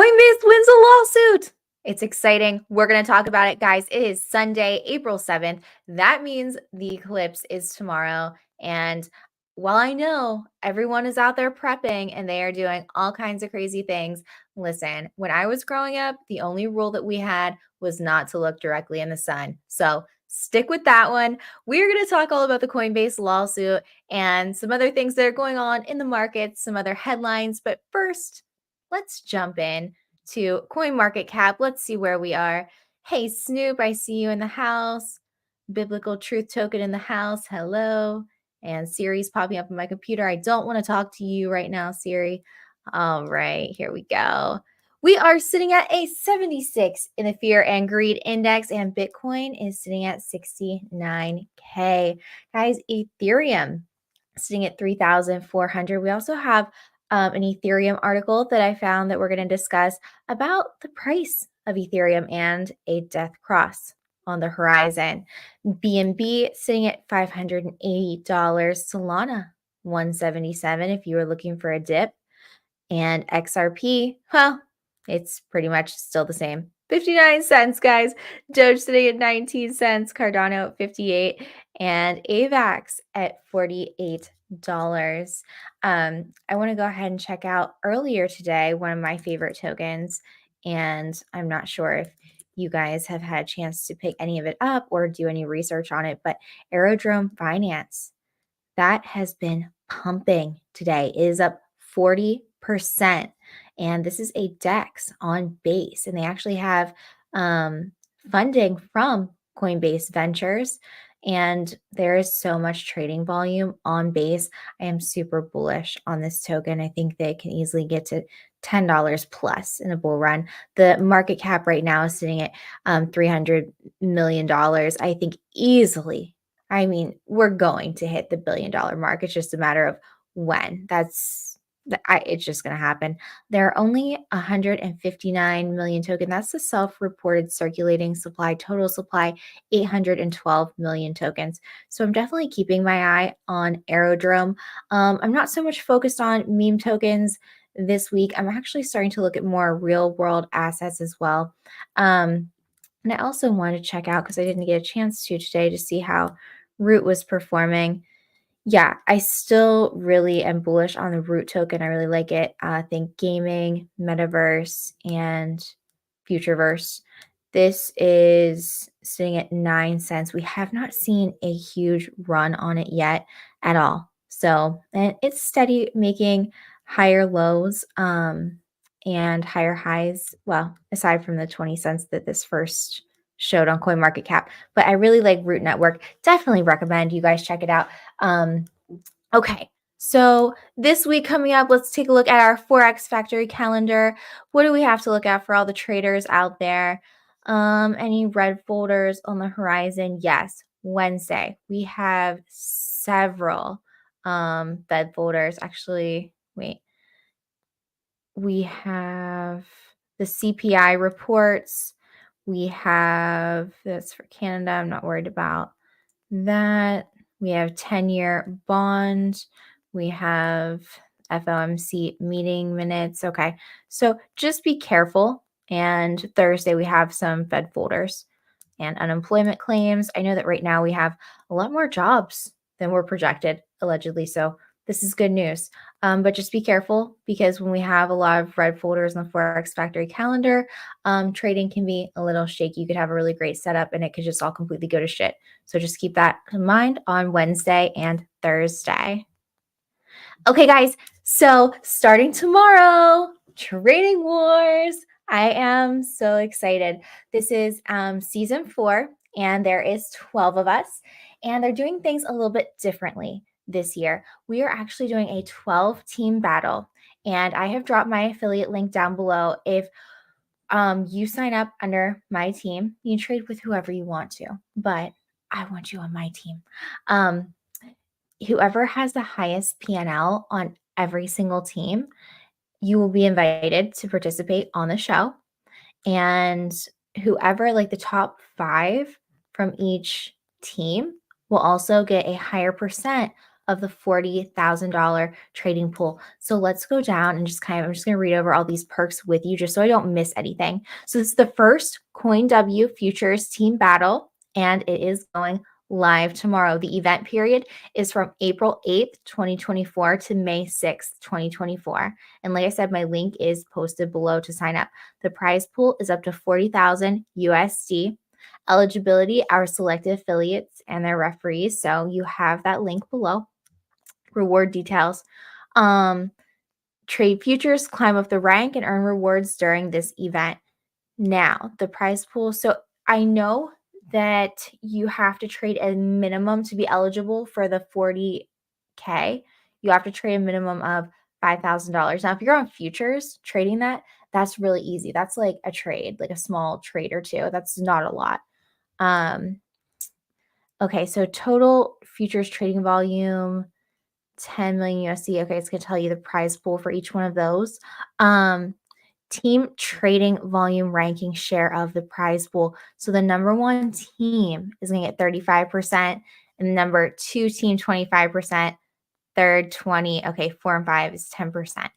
Coinbase wins a lawsuit. It's exciting. We're going to talk about it, guys. It is Sunday, April 7th. That means the eclipse is tomorrow. And while I know everyone is out there prepping and they are doing all kinds of crazy things, listen, when I was growing up, the only rule that we had was not to look directly in the sun. So stick with that one. We're going to talk all about the Coinbase lawsuit and some other things that are going on in the markets, some other headlines. But first, let's jump in to CoinMarketCap. Let's see where we are. Hey, Snoop, I see you in the house. Biblical Truth Token in the house. Hello. And Siri's popping up on my computer. I don't want to talk to you right now, Siri. All right, here we go. We are sitting at a 76 in the Fear and Greed Index, and Bitcoin is sitting at 69K. Guys, Ethereum sitting at 3,400. We also have an Ethereum article that I found that we're going to discuss about the price of Ethereum and a death cross on the horizon. BNB sitting at $580. Solana, $177 if you were looking for a dip. And XRP, well, it's pretty much still the same. 59 cents, guys. Doge sitting at 19 cents. Cardano at 58. And AVAX at $48. I want to go ahead and check out earlier today one of my favorite tokens. And I'm not sure if you guys have had a chance to pick any of it up or do any research on it, but Aerodrome Finance, that has been pumping today. It is up 40%. And this is a DEX on Base. And they actually have funding from Coinbase Ventures. And there is so much trading volume on Base. I am super bullish on this token. I think they can easily get to $10 plus in a bull run. The market cap right now is sitting at $300 million. I think easily. I mean, we're going to hit the $1 billion mark. It's just a matter of when. It's just going to happen. There are only 159 million tokens. That's the self-reported circulating supply. Total supply, 812 million tokens. So I'm definitely keeping my eye on Aerodrome. I'm not so much focused on meme tokens this week. I'm actually starting to look at more real-world assets as well. And I also wanted to check out, because I didn't get a chance to today, to see how Root was performing. Yeah, I still really am bullish on the Root token. I really like it. I think gaming, metaverse, and futureverse. This is sitting at 9 cents. We have not seen a huge run on it yet at all. So, and it's steady, making higher lows and higher highs. Well, aside from the 20 cents that this first showed on CoinMarketCap, but I really like Root Network. Definitely recommend you guys check it out. Okay, so this week coming up, let's take a look at our Forex Factory calendar. What do we have to look at for all the traders out there? Any red folders on the horizon? Yes, Wednesday. We have several Fed folders. Actually, wait. We have the CPI reports. We have, that's for Canada. I'm not worried about that. We have 10-year bond. We have FOMC meeting minutes. Okay, so just be careful. And Thursday, we have some Fed folders and unemployment claims. I know that right now we have a lot more jobs than were projected, allegedly. So this is good news. But just be careful, because when we have a lot of red folders on the Forex Factory calendar, trading can be a little shaky. You could have a really great setup and it could just all completely go to shit. So just keep that in mind on Wednesday and Thursday. Okay, guys. So starting tomorrow, Trading Wars. I am so excited. This is season 4, and there is 12 of us, and they're doing things a little bit differently this year. We are actually doing a 12-team battle, and I have dropped my affiliate link down below. If you sign up under my team, you can trade with whoever you want to, but I want you on my team. Whoever has the highest PNL on every single team, you will be invited to participate on the show. And whoever, like the top 5 from each team, will also get a higher percent of the $40,000 trading pool. So let's go down and I'm just going to read over all these perks with you just so I don't miss anything. So this is the first CoinW Futures Team Battle, and it is going live tomorrow. The event period is from April 8th, 2024 to May 6th, 2024. And like I said, my link is posted below to sign up. The prize pool is up to 40,000 USD. Eligibility, our selected affiliates and their referees. So you have that link below. Reward details. Trade futures, climb up the rank, and earn rewards during this event. Now, the prize pool. So I know that you have to trade a minimum to be eligible for the 40K. You have to trade a minimum of $5,000. Now, if you're on futures trading that's really easy. That's like a trade, like a small trade or two. That's not a lot. Okay, so total futures trading volume, 10 million USD. Okay, it's going to tell you the prize pool for each one of those. Team trading volume ranking share of the prize pool. So the number one team is going to get 35%, and the number two team 25%, third 20. Okay, 4 and 5 is 10%.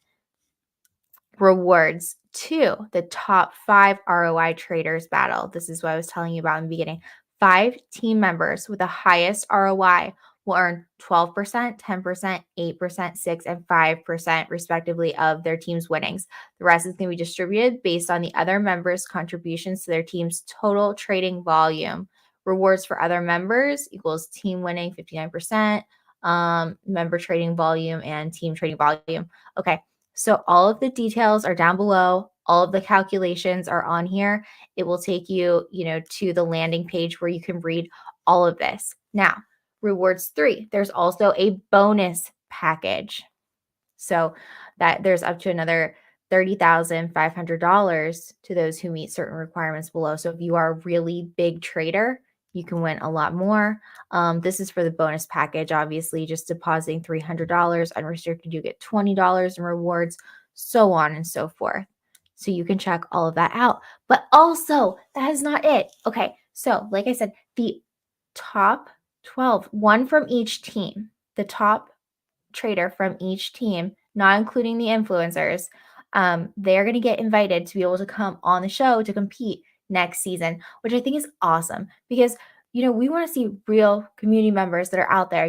Rewards. 2, the top 5 ROI traders battle. This is what I was telling you about in the beginning. 5 team members with the highest ROI will earn 12%, 10%, 8%, 6, and 5% respectively of their team's winnings. The rest is going to be distributed based on the other members' contributions to their team's total trading volume. Rewards for other members equals team winning 59%, member trading volume, and team trading volume. Okay. So all of the details are down below. All of the calculations are on here. It will take you, to the landing page where you can read all of this. Now, rewards 3, there's also a bonus package. So that there's up to another $30,500 to those who meet certain requirements below. So if you are a really big trader, you can win a lot more. This is for the bonus package, obviously, just depositing $300 unrestricted, you get $20 in rewards, so on and so forth. So you can check all of that out. But also, that is not it. Okay, so like I said, the top 12, one from each team, the top trader from each team, not including the influencers, they're going to get invited to be able to come on the show to compete next season, which I think is awesome because, we want to see real community members that are out there,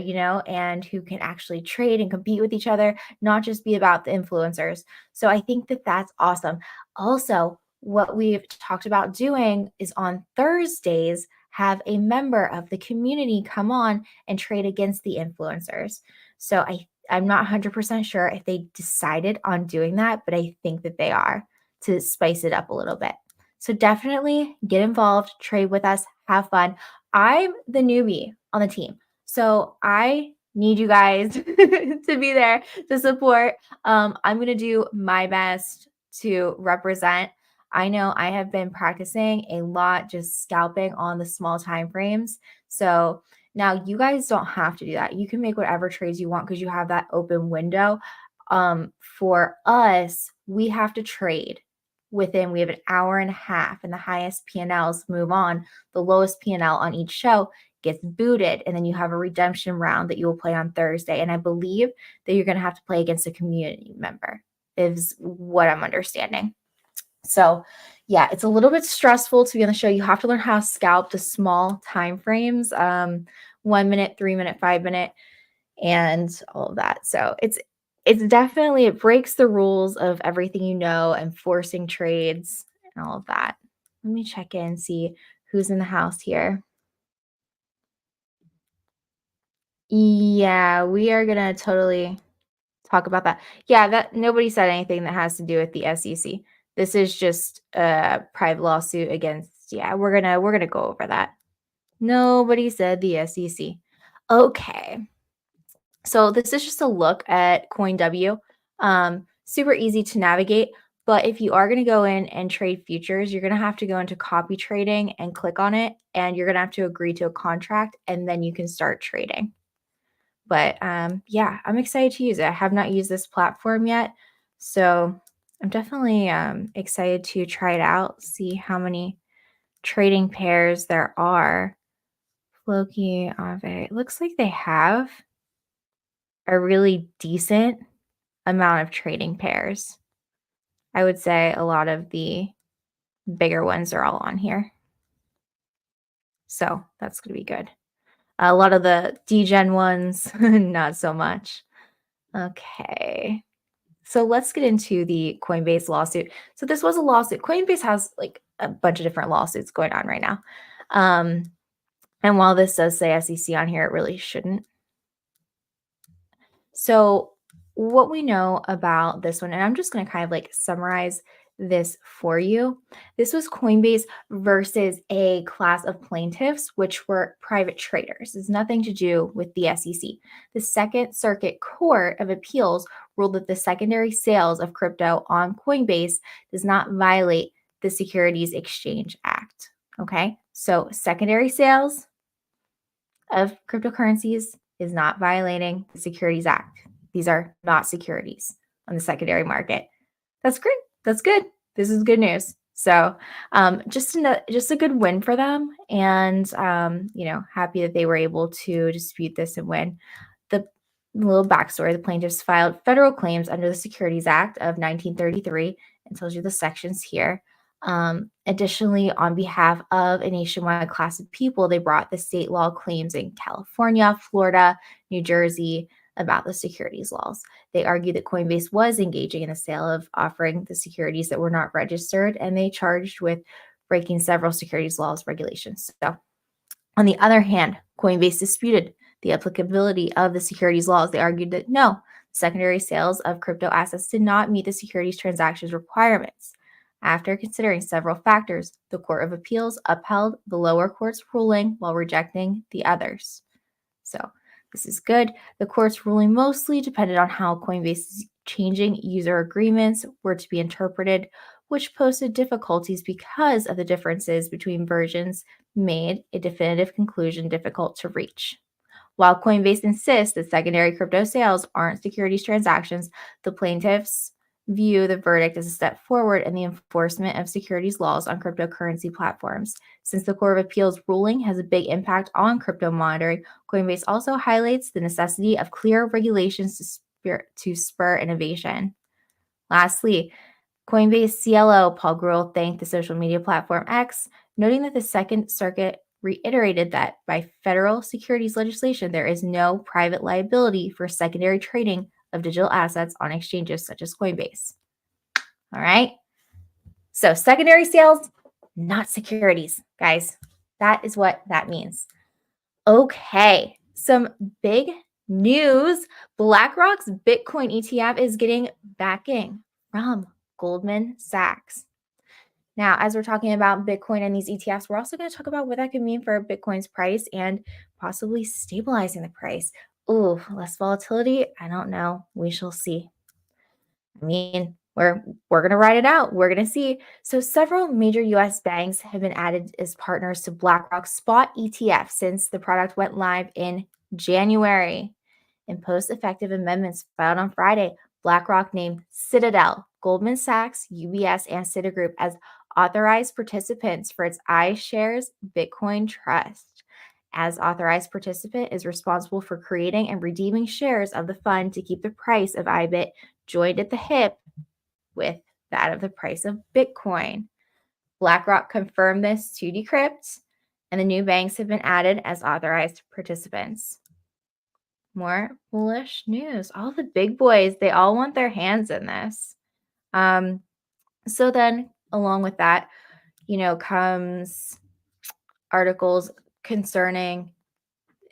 and who can actually trade and compete with each other, not just be about the influencers. So I think that that's awesome. Also, what we've talked about doing is on Thursdays, have a member of the community come on and trade against the influencers. So I'm not 100% sure if they decided on doing that, but I think that they are, to spice it up a little bit. So definitely get involved, trade with us, have fun. I'm the newbie on the team, so I need you guys to be there to support. I'm going to do my best to represent. I know I have been practicing a lot, just scalping on the small time frames. So now you guys don't have to do that. You can make whatever trades you want because you have that open window. For us, we have to trade we have an hour and a half, and the highest P&Ls move on. The lowest P&L on each show gets booted, and then you have a redemption round that you will play on Thursday. And I believe that you're going to have to play against a community member, is what I'm understanding. So yeah, it's a little bit stressful to be on the show. You have to learn how to scalp the small time frames, 1 minute, 3 minute, 5 minute, and all of that. So it's definitely, it breaks the rules of everything and forcing trades and all of that. Let me check in, see who's in the house here. Yeah, we are gonna totally talk about that. Yeah, that nobody said anything that has to do with the SEC. This is just a private lawsuit against, we're gonna go over that. Nobody said the SEC. Okay. So this is just a look at CoinW. Super easy to navigate, but if you are going to go in and trade futures, you're going to have to go into copy trading and click on it, and you're going to have to agree to a contract, and then you can start trading. But yeah, I'm excited to use it. I have not used this platform yet, so I'm definitely excited to try it out, see how many trading pairs there are. Floki, Aave. It looks like they have a really decent amount of trading pairs. I would say a lot of the bigger ones are all on here. So that's going to be good. A lot of the degen ones, not so much. Okay. So let's get into the Coinbase lawsuit. So this was a lawsuit. Coinbase has like a bunch of different lawsuits going on right now. And while this does say SEC on here, it really shouldn't. So what we know about this one, and I'm just going to kind of like summarize this for you. This was Coinbase versus a class of plaintiffs, which were private traders. It's nothing to do with the SEC. The Second Circuit Court of Appeals ruled that the secondary sales of crypto on Coinbase does not violate the Securities Exchange Act. Okay, so secondary sales of cryptocurrencies is not violating the Securities Act. These are not securities on the secondary market. That's great. That's good. This is good news. So just a good win for them, and happy that they were able to dispute this and win. The little backstory: the plaintiffs filed federal claims under the Securities Act of 1933, and tells you the sections here. Additionally, on behalf of a nationwide class of people, they brought the state law claims in California, Florida, New Jersey about the securities laws. They argued that Coinbase was engaging in the sale of offering the securities that were not registered, and they charged with breaking several securities laws regulations. So, on the other hand, Coinbase disputed the applicability of the securities laws. They argued that no, secondary sales of crypto assets did not meet the securities transactions requirements. After considering several factors, the Court of Appeals upheld the lower court's ruling while rejecting the others. So this is good. The court's ruling mostly depended on how Coinbase's changing user agreements were to be interpreted, which posed difficulties because of the differences between versions, made a definitive conclusion difficult to reach. While Coinbase insists that secondary crypto sales aren't securities transactions, the plaintiffs view the verdict as a step forward in the enforcement of securities laws on cryptocurrency platforms. Since the Court of Appeals ruling has a big impact on crypto monitoring, Coinbase also highlights the necessity of clear regulations to spur innovation. Lastly, Coinbase CLO Paul Grewal thanked the social media platform X, noting that the Second Circuit reiterated that by federal securities legislation, there is no private liability for secondary trading of digital assets on exchanges such as Coinbase. All right. So secondary sales, not securities, guys. That is what that means. Okay. Some big news. BlackRock's Bitcoin ETF is getting backing from Goldman Sachs. Now, as we're talking about Bitcoin and these ETFs, we're also going to talk about what that could mean for Bitcoin's price and possibly stabilizing the price. Ooh, less volatility? I don't know. We shall see. I mean, we're going to ride it out. We're going to see. So several major U.S. banks have been added as partners to BlackRock's spot ETF since the product went live in January. In post-effective amendments filed on Friday, BlackRock named Citadel, Goldman Sachs, UBS, and Citigroup as authorized participants for its iShares Bitcoin Trust. As authorized participant is responsible for creating and redeeming shares of the fund to keep the price of IBIT joined at the hip with that of the price of Bitcoin. BlackRock confirmed this to Decrypt, and the new banks have been added as authorized participants. More bullish news. All the big boys, they all want their hands in this. So then, along with that, comes articles concerning,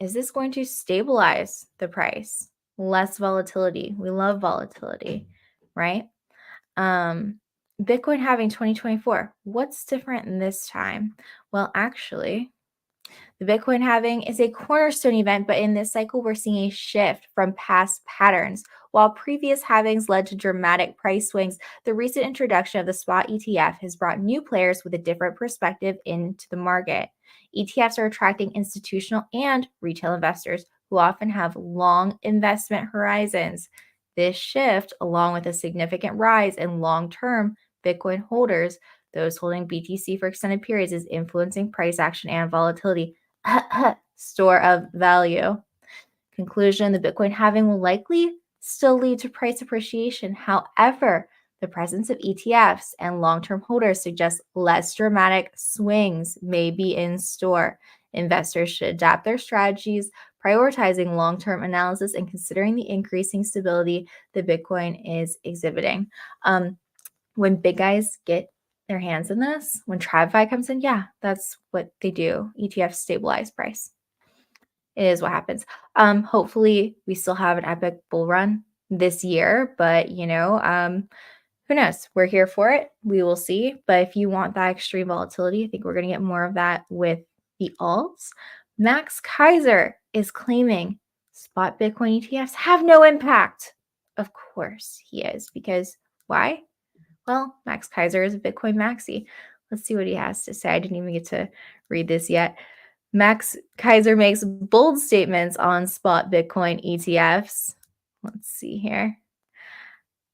is this going to stabilize the price? Less volatility. We love volatility, right? Bitcoin halving 2024. What's different this time? Well, actually, the Bitcoin halving is a cornerstone event, but in this cycle, we're seeing a shift from past patterns. While previous halvings led to dramatic price swings, the recent introduction of the spot ETF has brought new players with a different perspective into the market. ETFs are attracting institutional and retail investors who often have long investment horizons. This shift, along with a significant rise in long-term Bitcoin holders, those holding BTC for extended periods, is influencing price action and volatility. Store of value. Conclusion, the Bitcoin halving will likely still lead to price appreciation. However, the presence of ETFs and long-term holders suggests less dramatic swings may be in store. Investors should adapt their strategies, prioritizing long-term analysis and considering the increasing stability the Bitcoin is exhibiting. When big guys get their hands in this, when TradFi comes in, yeah, that's what they do. ETFs stabilize price. It is what happens. Hopefully we still have an epic bull run this year, but who knows? We're here for it. We will see. But if you want that extreme volatility, I think we're going to get more of that with the alts. Max Kaiser is claiming spot Bitcoin ETFs have no impact. Of course he is, because why? Well, Max Kaiser is a Bitcoin maxi. Let's see what he has to say. I didn't even get to read this yet. Max Kaiser makes bold statements on spot Bitcoin ETFs. Let's see here.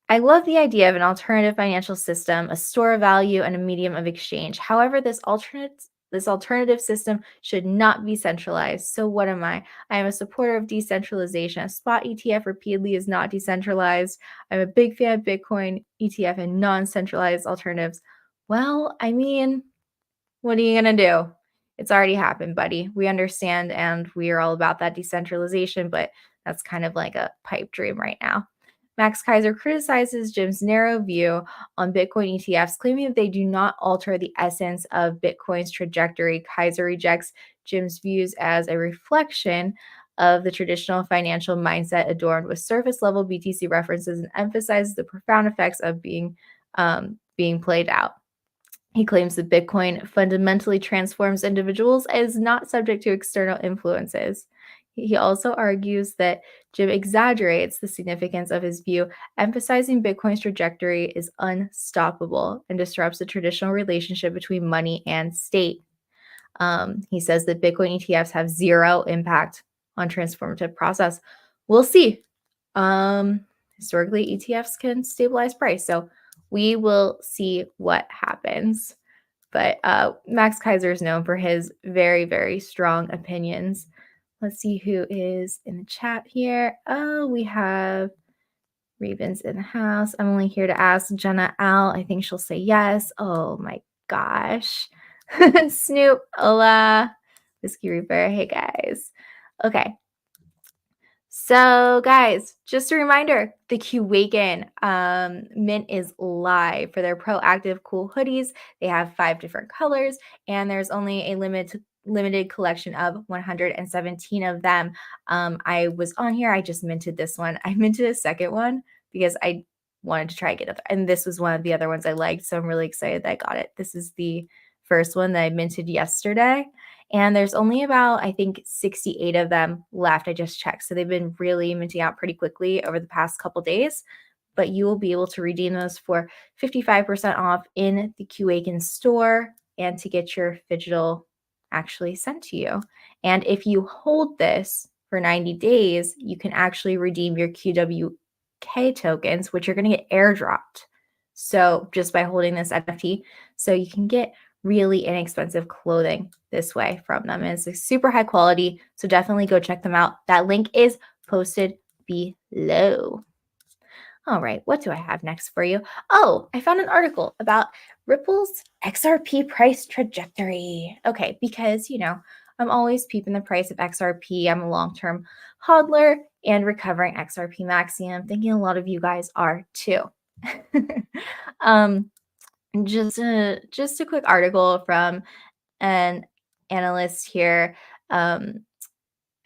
I love the idea of an alternative financial system, a store of value, and a medium of exchange. However, this alternative system should not be centralized. So what am I? I am a supporter of decentralization. A spot ETF repeatedly is not decentralized. I'm a big fan of Bitcoin ETF and non-centralized alternatives. Well, I mean, what are you going to do? It's already happened, buddy. We understand, and we are all about that decentralization, but that's kind of like a pipe dream right now. Max Kaiser criticizes Jim's narrow view on Bitcoin ETFs, claiming that they do not alter the essence of Bitcoin's trajectory. Kaiser rejects Jim's views as a reflection of the traditional financial mindset adorned with surface-level BTC references and emphasizes the profound effects of being played out. He claims that Bitcoin fundamentally transforms individuals and is not subject to external influences. He also argues that Jim exaggerates the significance of his view, emphasizing Bitcoin's trajectory is unstoppable and disrupts the traditional relationship between money and state. He says that Bitcoin ETFs have zero impact on transformative process. We'll see. Historically, ETFs can stabilize price, so we will see what happens. But Max Kaiser is known for his very, very strong opinions. Let's see who is in the chat here. Oh, we have Ravens in the house. I'm only here to ask Jenna Al. I think she'll say yes. Oh my gosh. Snoop, hola. Whiskey Reaper. Hey guys. Okay. So guys, just a reminder, the QWAKEN mint is live for their proactive cool hoodies. They have 5 different colors, and there's only a limited collection of 117 of them. I was on here. I just minted this one. I minted a second one because I wanted to try to get it. And this was one of the other ones I liked. So I'm really excited that I got it. This is the first one that I minted yesterday. And there's only about, I think, 68 of them left. I just checked. So they've been really minting out pretty quickly over the past couple days. But you will be able to redeem those for 55% off in the QWAKEN store and to get your digital actually sent to you. And if you hold this for 90 days, you can actually redeem your QWK tokens, which are going to get airdropped. So just by holding this NFT, so you can get really inexpensive clothing this way from them. And it's super high quality, so definitely go check them out. That link is posted below. All right, what do I have next for you? Oh, I found an article about Ripple's XRP price trajectory. Okay, because, I'm always peeping the price of XRP. I'm a long-term hodler and recovering XRP maxi, and I'm thinking a lot of you guys are too. Just a quick article from an analyst here from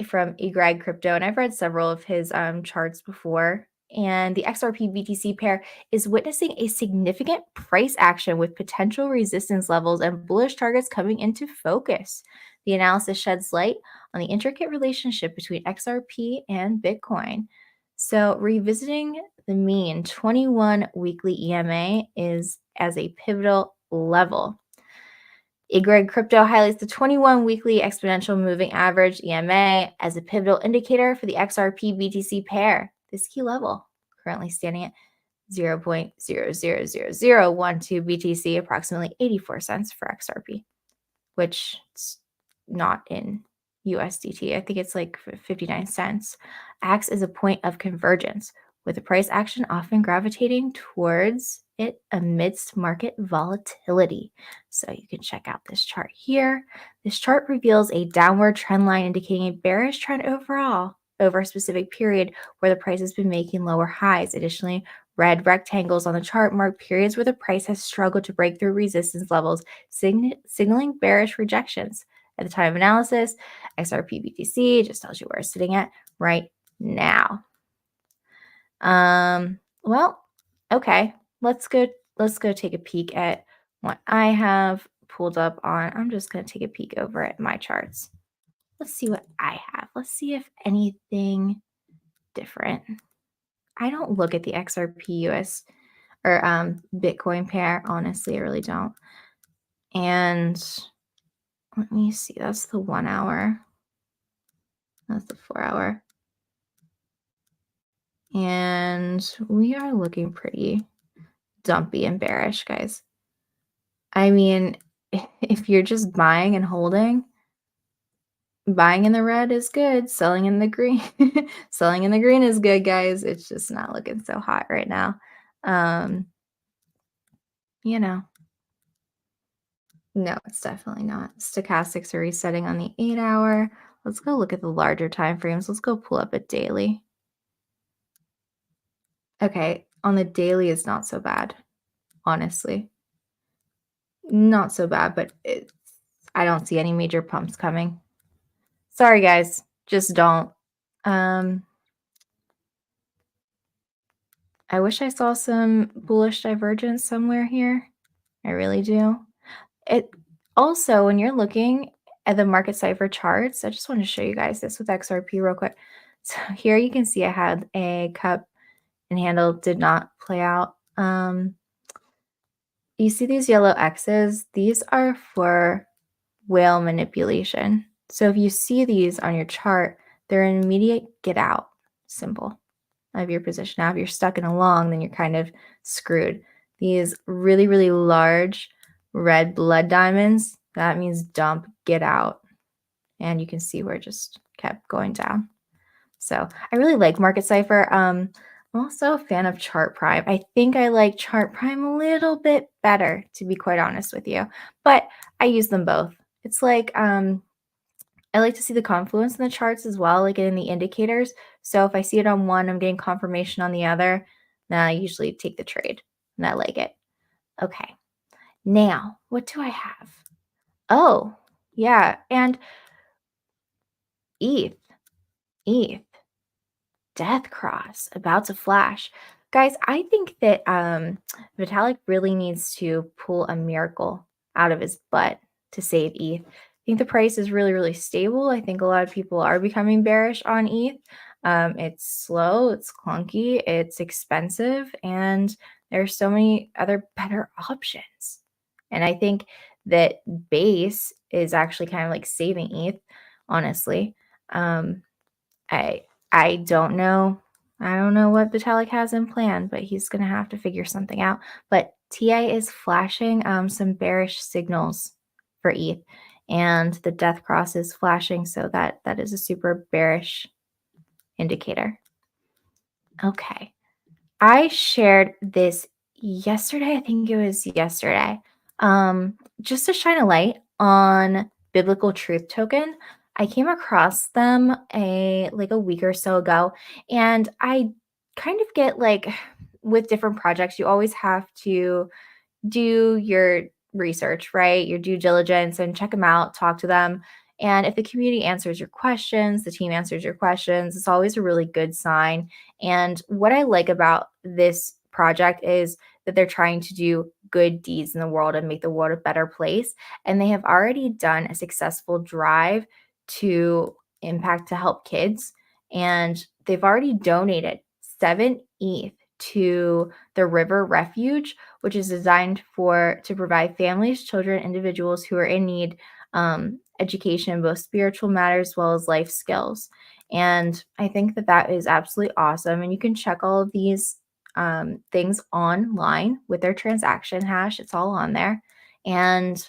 eGreg Crypto, and I've read several of his charts before. And the XRP BTC pair is witnessing a significant price action with potential resistance levels and bullish targets coming into focus. The analysis sheds light on the intricate relationship between XRP and Bitcoin. So revisiting the mean 21 weekly EMA is as a pivotal level. eGreg Crypto highlights the 21 weekly exponential moving average EMA as a pivotal indicator for the XRP BTC pair. This key level currently standing at 0.000012 BTC, approximately 84 cents for XRP, which is not in USDT. I think it's like 59 cents. Acts as a point of convergence, with the price action often gravitating towards it amidst market volatility. So you can check out this chart here. This chart reveals a downward trend line indicating a bearish trend overall over a specific period where the price has been making lower highs. Additionally, red rectangles on the chart mark periods where the price has struggled to break through resistance levels, signaling bearish rejections. At the time of analysis, XRP BTC just tells you where it's sitting at right now. Well, okay. Let's go take a peek at what I have pulled up on. I'm just going to take a peek over at my charts. Let's see what I have. Let's see if anything different. I don't look at the XRP US or Bitcoin pair. Honestly, I really don't. And let me see. That's the 1 hour. That's the 4 hour. And we are looking pretty dumpy and bearish, guys. I mean, if you're just buying and holding, buying in the red is good. Selling in the green, selling in the green is good, guys. It's just not looking so hot right now. You know, no, it's definitely not. Stochastics are resetting on the 8 hour. Let's go look at the larger time frames. Let's go pull up a daily. Okay, on the daily is not so bad, honestly. Not so bad, but I don't see any major pumps coming. Sorry, guys. Just don't. I wish I saw some bullish divergence somewhere here. I really do. It also, when you're looking at the market cipher charts, I just want to show you guys this with XRP real quick. So here you can see I had a cup and handle did not play out. You see these yellow X's? These are for whale manipulation. So if you see these on your chart, they're an immediate get out symbol of your position. Now, if you're stuck in a long, then you're kind of screwed. These really, really large red blood diamonds, that means dump, get out. And you can see where it just kept going down. So I really like Market Cipher. I'm also a fan of Chart Prime. I think I like Chart Prime a little bit better, to be quite honest with you. But I use them both. It's like I like to see the confluence in the charts as well, like in the indicators. So if I see it on one, I'm getting confirmation on the other, then I usually take the trade, and I like it. Okay. Now, what do I have? Oh, yeah, and ETH. Death Cross about to flash. Guys, I think that Vitalik really needs to pull a miracle out of his butt to save ETH. I think the price is really, really stable. I think a lot of people are becoming bearish on ETH. It's slow, it's clunky, it's expensive, and there's so many other better options. And I think that base is actually kind of like saving ETH, honestly. I don't know. I don't know what Vitalik has in plan, but he's going to have to figure something out. But TI is flashing some bearish signals for ETH, and the death cross is flashing, so that is a super bearish indicator. Okay. I shared this yesterday. I think it was yesterday. Just to shine a light on Biblical Truth Token. I came across them like a week or so ago, and I kind of get like with different projects, you always have to do your research, right? Your due diligence, and check them out, talk to them. And if the community answers your questions, the team answers your questions, it's always a really good sign. And what I like about this project is that they're trying to do good deeds in the world and make the world a better place. And they have already done a successful drive to impact to help kids. And they've already donated 7 ETH to the River Refuge, which is designed to provide families, children, individuals who are in need education in both spiritual matters as well as life skills. And I think that is absolutely awesome. And you can check all of these things online with their transaction hash. It's all on there. And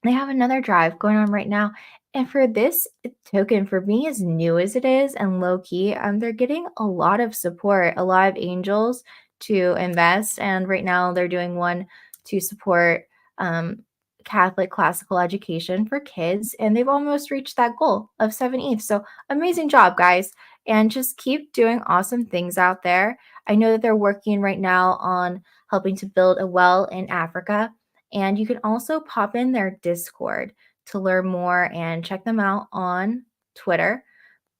they have another drive going on right now. And for this token, for being as new as it is and low key, they're getting a lot of support, a lot of angels to invest. And right now they're doing one to support um, Catholic classical education for kids. And they've almost reached that goal of 7 ETH. So amazing job, guys. And just keep doing awesome things out there. I know that they're working right now on helping to build a well in Africa. And you can also pop in their Discord to learn more and check them out on Twitter.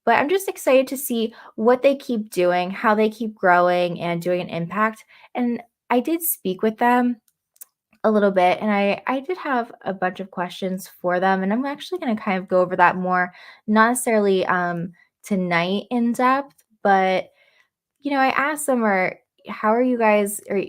But I'm just excited to see what they keep doing, how they keep growing and doing an impact. And I did speak with them a little bit, and I did have a bunch of questions for them. And I'm actually going to kind of go over that more, not necessarily tonight in depth, but I asked them, how are you guys, or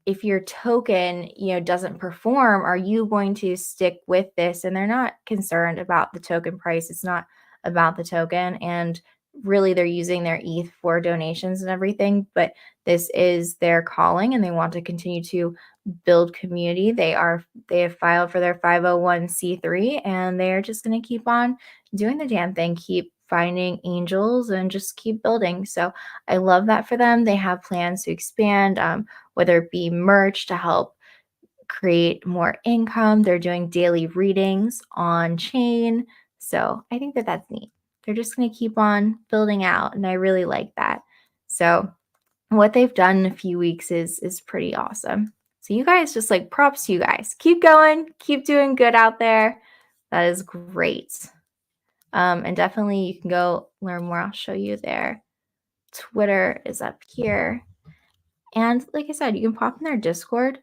if your token, doesn't perform, are you going to stick with this? And they're not concerned about the token price. It's not about the token. And really, they're using their ETH for donations and everything. But this is their calling, and they want to continue to build community. They have filed for their 501c3, and they're just going to keep on doing the damn thing, keep finding angels, and just keep building. So I love that for them. They have plans to expand, whether it be merch to help create more income. They're doing daily readings on chain. So I think that that's neat. They're just going to keep on building out, and I really like that. So what they've done in a few weeks is pretty awesome. So you guys, just like props to you guys. Keep going, keep doing good out there. That is great. And definitely you can go learn more. I'll show you their Twitter is up here. And like I said, you can pop in their Discord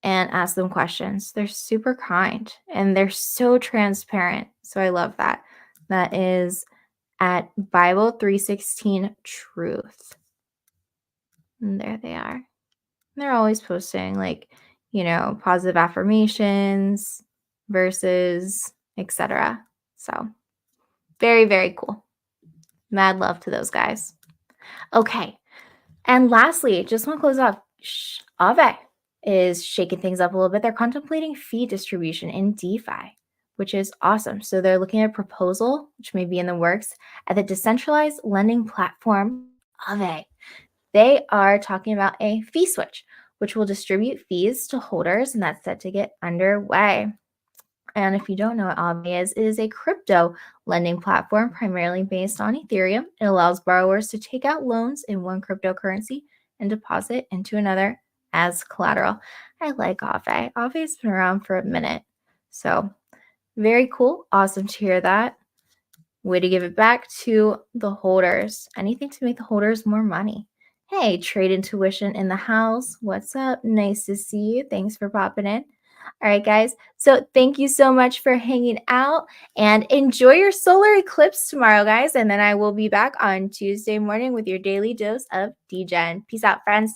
and ask them questions. They're super kind and they're so transparent. So I love that. That is at Bible 316 Truth. And there they are. They're always posting positive affirmations, verses, etc. So very, very cool. Mad love to those guys. Okay. And lastly, just want to close off. Aave is shaking things up a little bit. They're contemplating fee distribution in DeFi, which is awesome. So they're looking at a proposal, which may be in the works, at the decentralized lending platform Aave. They are talking about a fee switch, which will distribute fees to holders, and that's set to get underway. And if you don't know what Aave is, it is a crypto lending platform primarily based on Ethereum. It allows borrowers to take out loans in one cryptocurrency and deposit into another as collateral. I like Aave. Aave's been around for a minute. So very cool. Awesome to hear that. Way to give it back to the holders. Anything to make the holders more money. Hey, Trade Intuition in the house. What's up? Nice to see you. Thanks for popping in. All right, guys. So thank you so much for hanging out and enjoy your solar eclipse tomorrow, guys. And then I will be back on Tuesday morning with your daily dose of DGen. Peace out, friends.